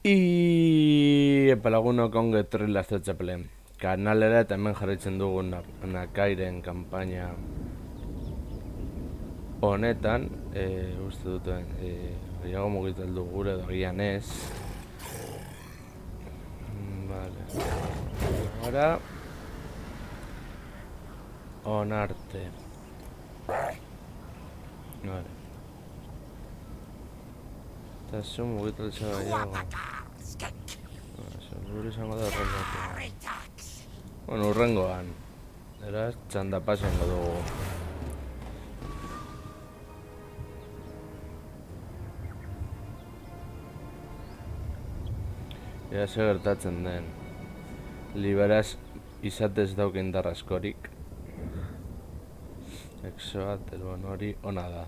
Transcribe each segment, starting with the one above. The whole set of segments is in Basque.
Epalagunok ongo etorri Lastotxapelen. Kanalera eta hemen jarraitzen dugu Nakairen kanpaina honetan. Uste duten, gehiago mugitu heldu gure edo gian ez. Vale. Ahora onarte. Vale. Eta zu mugitu heltza gehiago. Seguro izango da horrelatu. Bueno, urrengoan. Eraz, txanda pasengo dugu. Ea ze gertatzen den. Liberaz izatez dauk indar askorik. Exoatelbon hori ona da.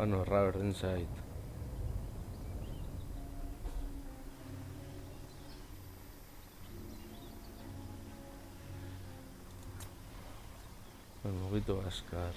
Bueno, berdin zait. Mugitu azkar.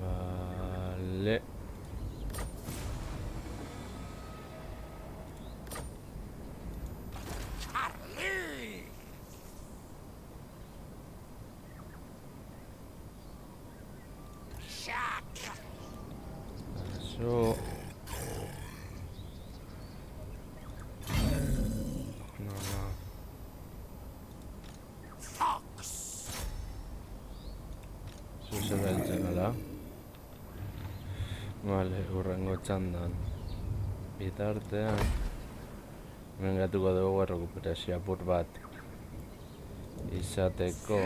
Vale. Eso. No. Eso se da el txanala. Vale, urrengo txandan. Bitartean mengatuko dugu errekuperazio apur bat izateko.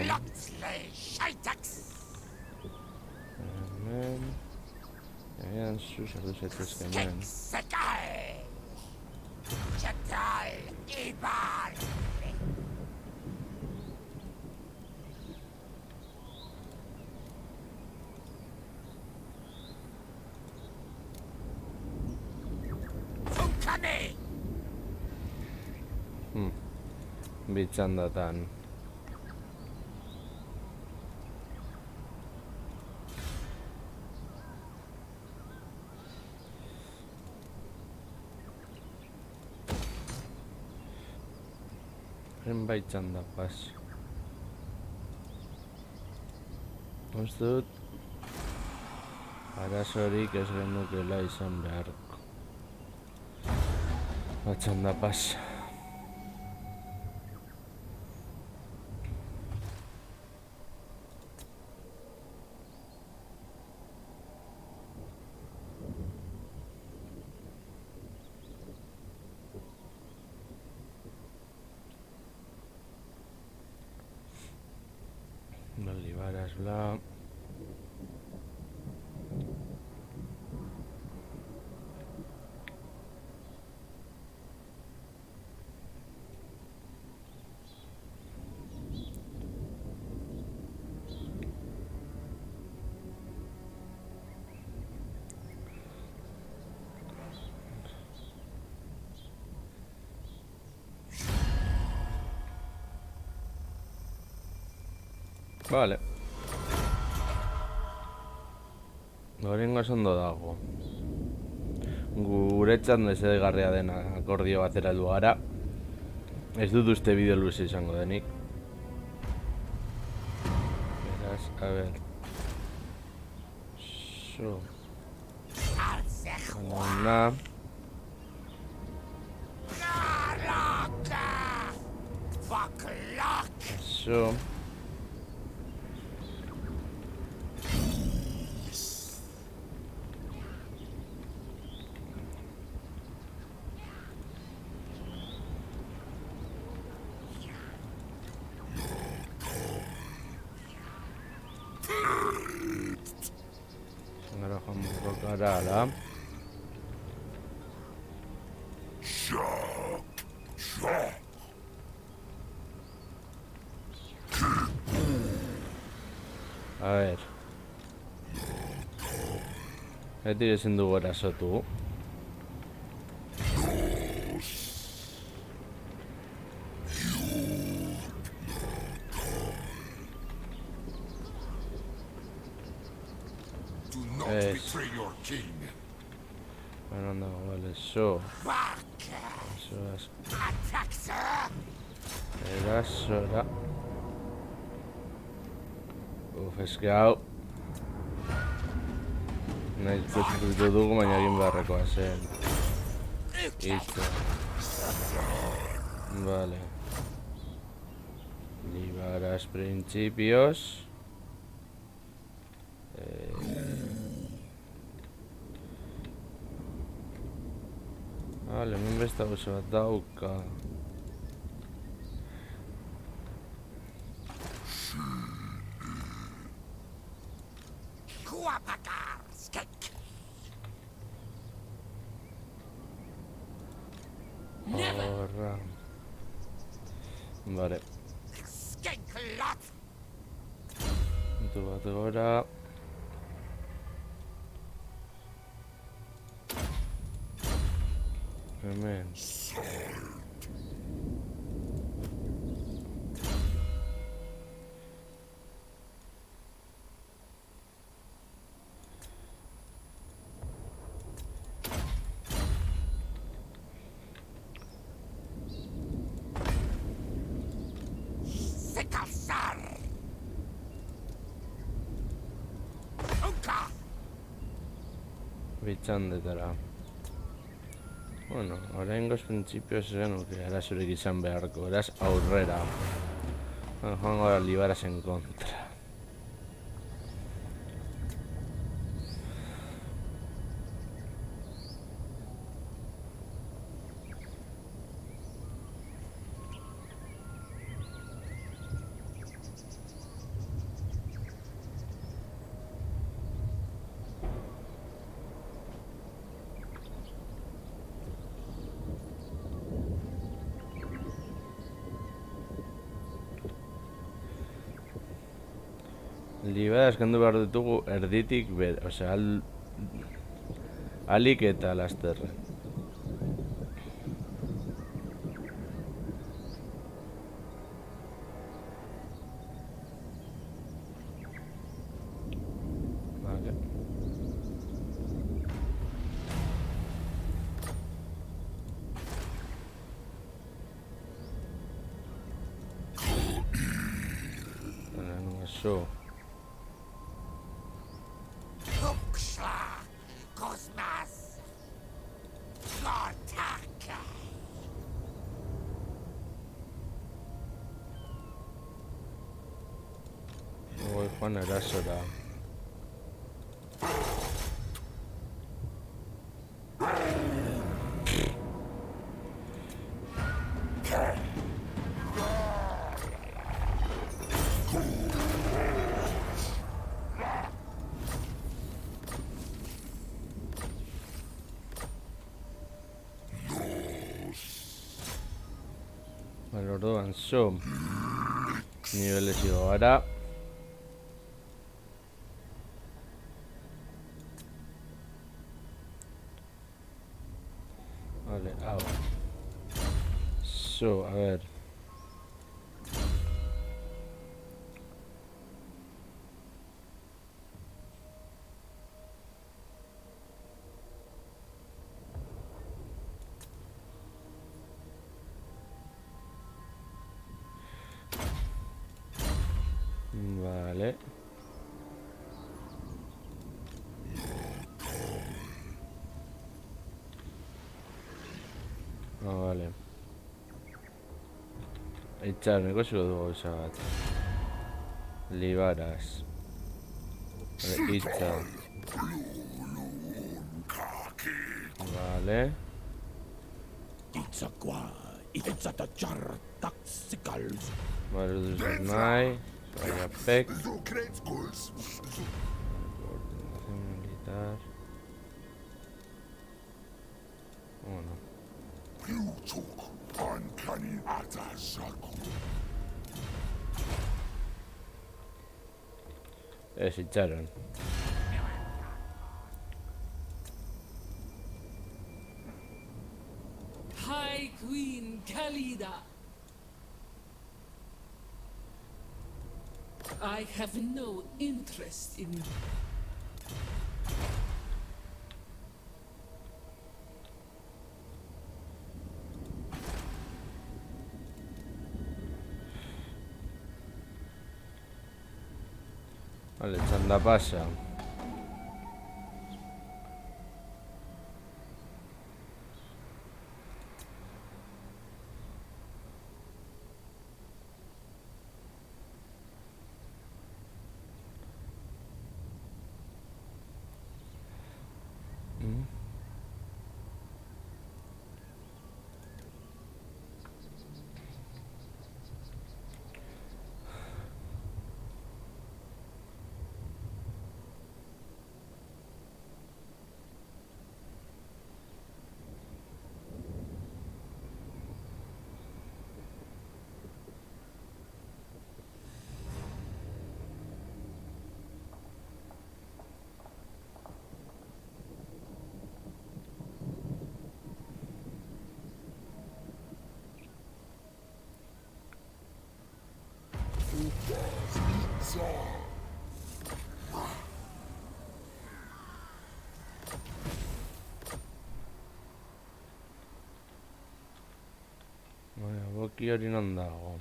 Hemen egian zu sartu zaitezke hemen. Bitxandatan. Zenbait txanda pas. Uste dut arazorik ez genukela izan beharko. Txanda pas. Balibaras, bla. Vale. Gorengoz ondo dago. Guretzat mesedegarria den akordio batera heldu gara. Ez dut uste bideo luze izango denik. Beraz, a ber. So. Ona. eso. Ahora vamos a tocar a la... A ver. ¿Qué tienes en tu brazo tú? Es... Bueno, no, vale, eso. Eso es... Era hora. Uf, es que hau... Nahiz dut dugu, baina egin beharrekoa zen. Itza. Vale. Libaras principios. Vale, hemen beste gauza bat dauka. Horra. Vale. Puntu bat gora. Hemen. Bitxandetara. Bueno, oraingoz printzipioz genuke arazorik izan beharko, eraz aurrera. Joango da Libarasen kontra. Libaras kendu behar ditugu erditik osea, alik eta lasterre. Vale. Vale, no eso. Voy Juan erasora. Vale, orduan, zo. Niveles igo gara. Vale, hau. Zo, a ver. Vale. Ah, vale. Itxaron, ikusiko dugu gauza bat. Libaras. Itza. Vale. Vale, duzuz nahi. Baina pek. Coordinación militar. Bueno. Ez itxaron. High Queen Khalida. I have no interest in you. Vale, txanda pasa. Baina, boki hori non dago.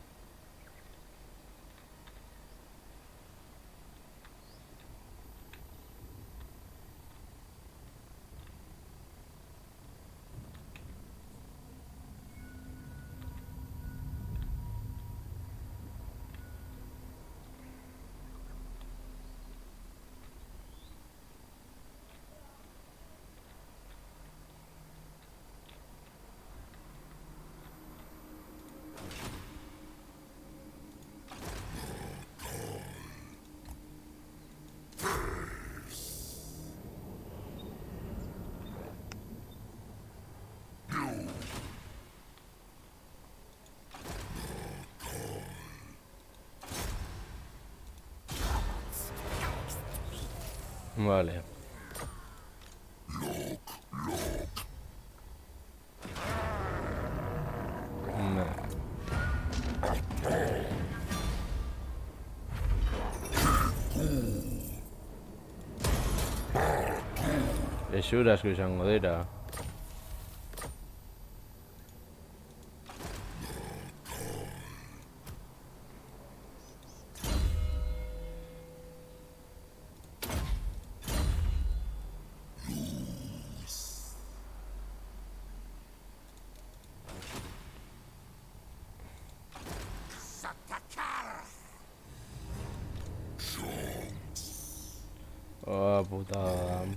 Vale. No. Exura asko izango dira. Oh, putada.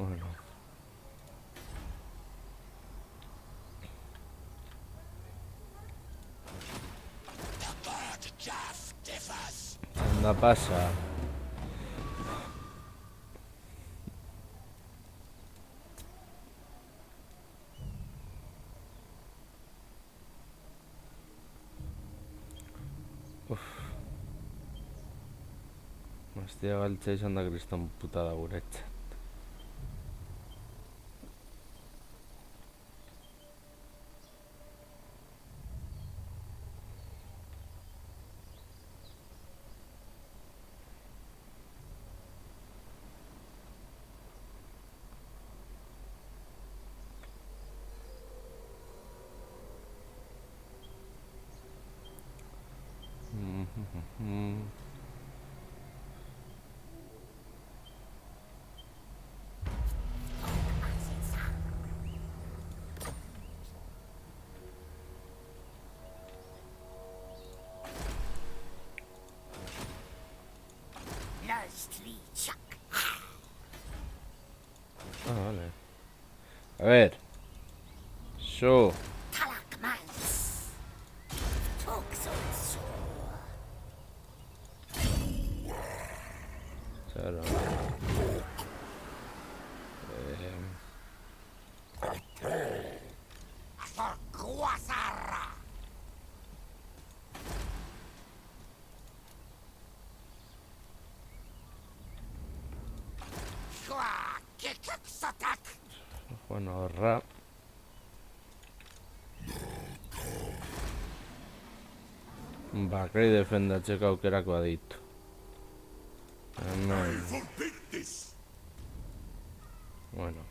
Bueno. Anda pasa. Mastia galtzea izan da kriston puta da guretzat. Ah, vale. A ver. Yo. Claro. Bueno, rap. Bakrei defendatzeko aukerakoa ditu. Hemen. Bueno.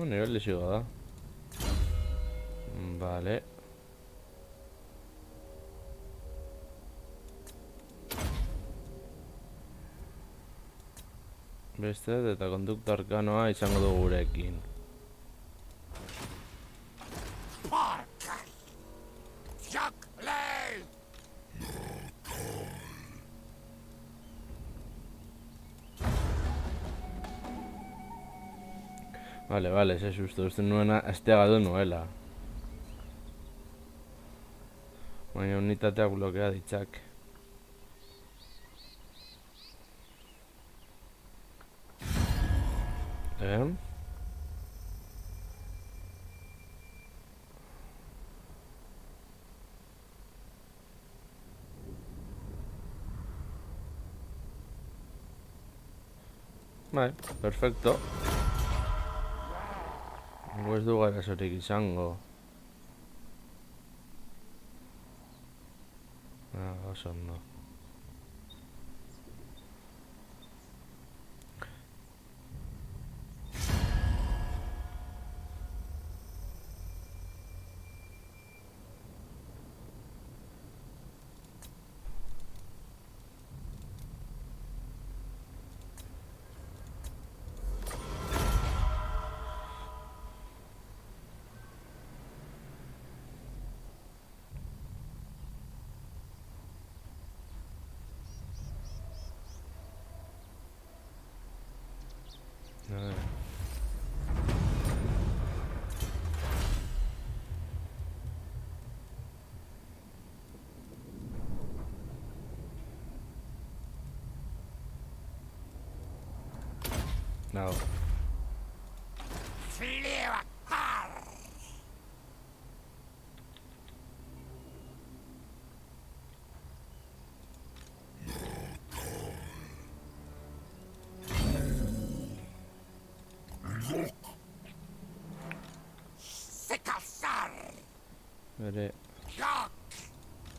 Nivel lesigo da. Vale. Beste eta kondukta arkanoa izango du gurekin. Vale, ze susto, uste nuena esteaga du nuela. Baina unitateak blokea ditzak. Bai, perfecto. Ez du garasorik izango. Oso ondo. No. Bere.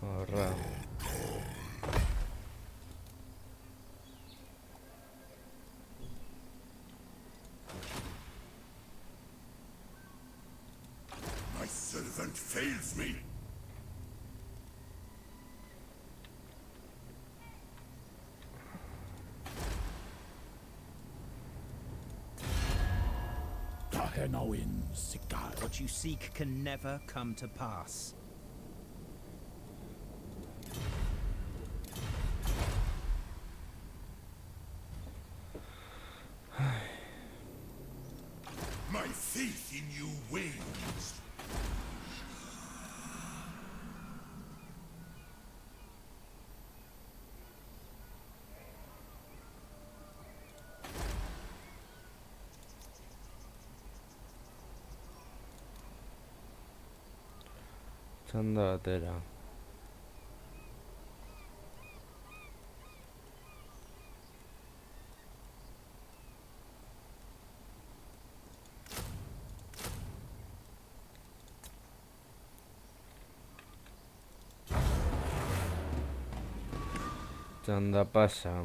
Horra. My servant fails me. What you seek can never come to pass. you wings. Txanda batera. Txanda pasa.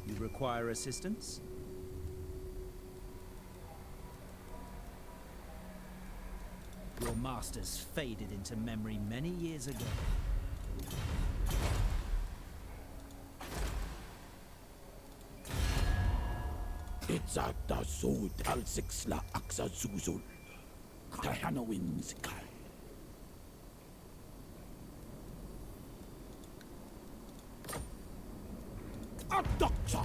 You require assistance? Your masters faded into memory many years ago. Itzata sud al sixla aksa zuzul. Kahanowin zikai. Adoksa.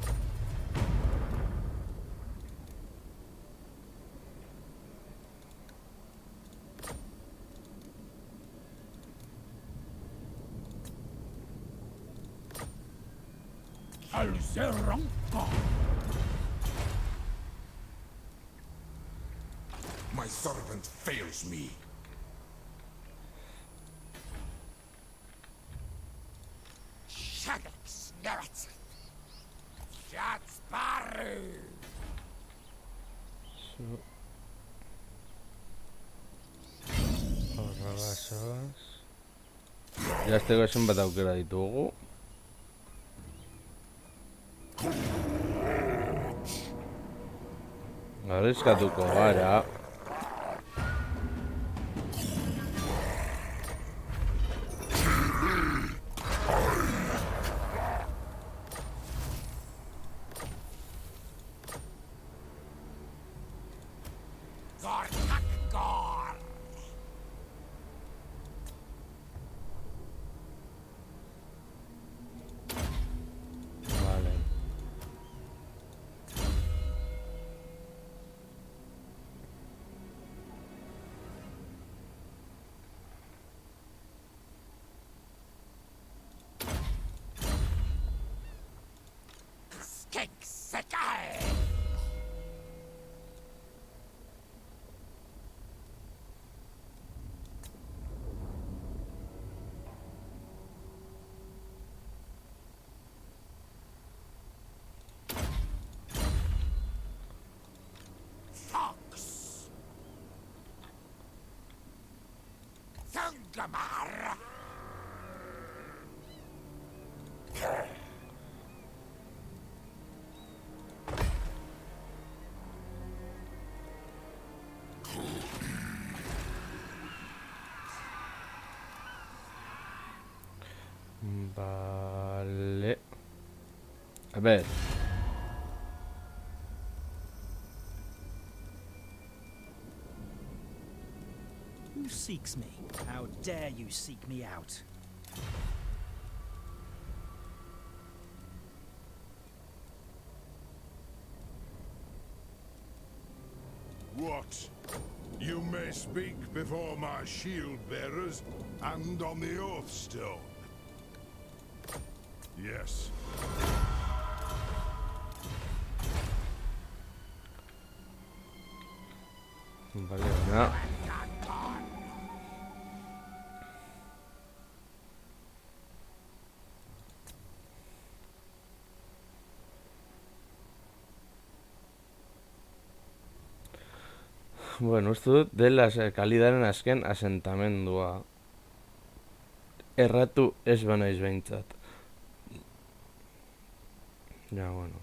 Al Zeranka. My servant fails me. Shadows, Nerats. Jatsparu. Horrelazaz. Jazteko zenbat aukera ditugu. Arriskatuko gara. Gortakgor. Vale. Skeksekai. Fox. Thungamar. Vale. A ver. Who seeks me? How dare you seek me out? What? You may speak before my shield bearers and on the Oathstone. Yes. Bale, baina... Bueno, uste dut dela Kalidaren azken asentamendua. Erratu ez banaiz behintzat. Ja, bueno.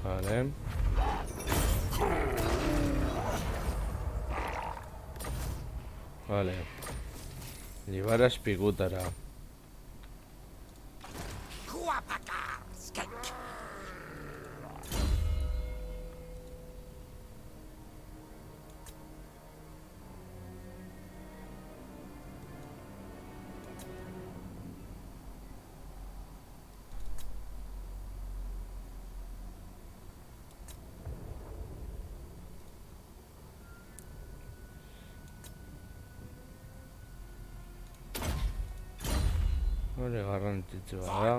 Vale. Vale. Llevar a Spigutara. Hori garrantzitsua da.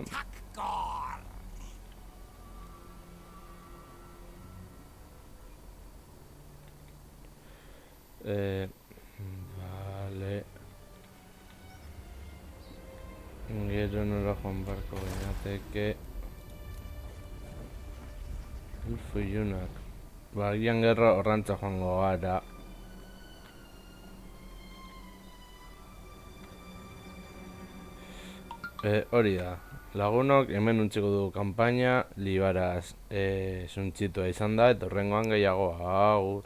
Vale. Gero nola joan barko ginateke. Elfu ilunak. Agian gerra horrantza joango gara. Hori da. Lagunok hemen untziko du kanpaina, libaraz suntxitua izan da, eta horrengoan gehiago, agur.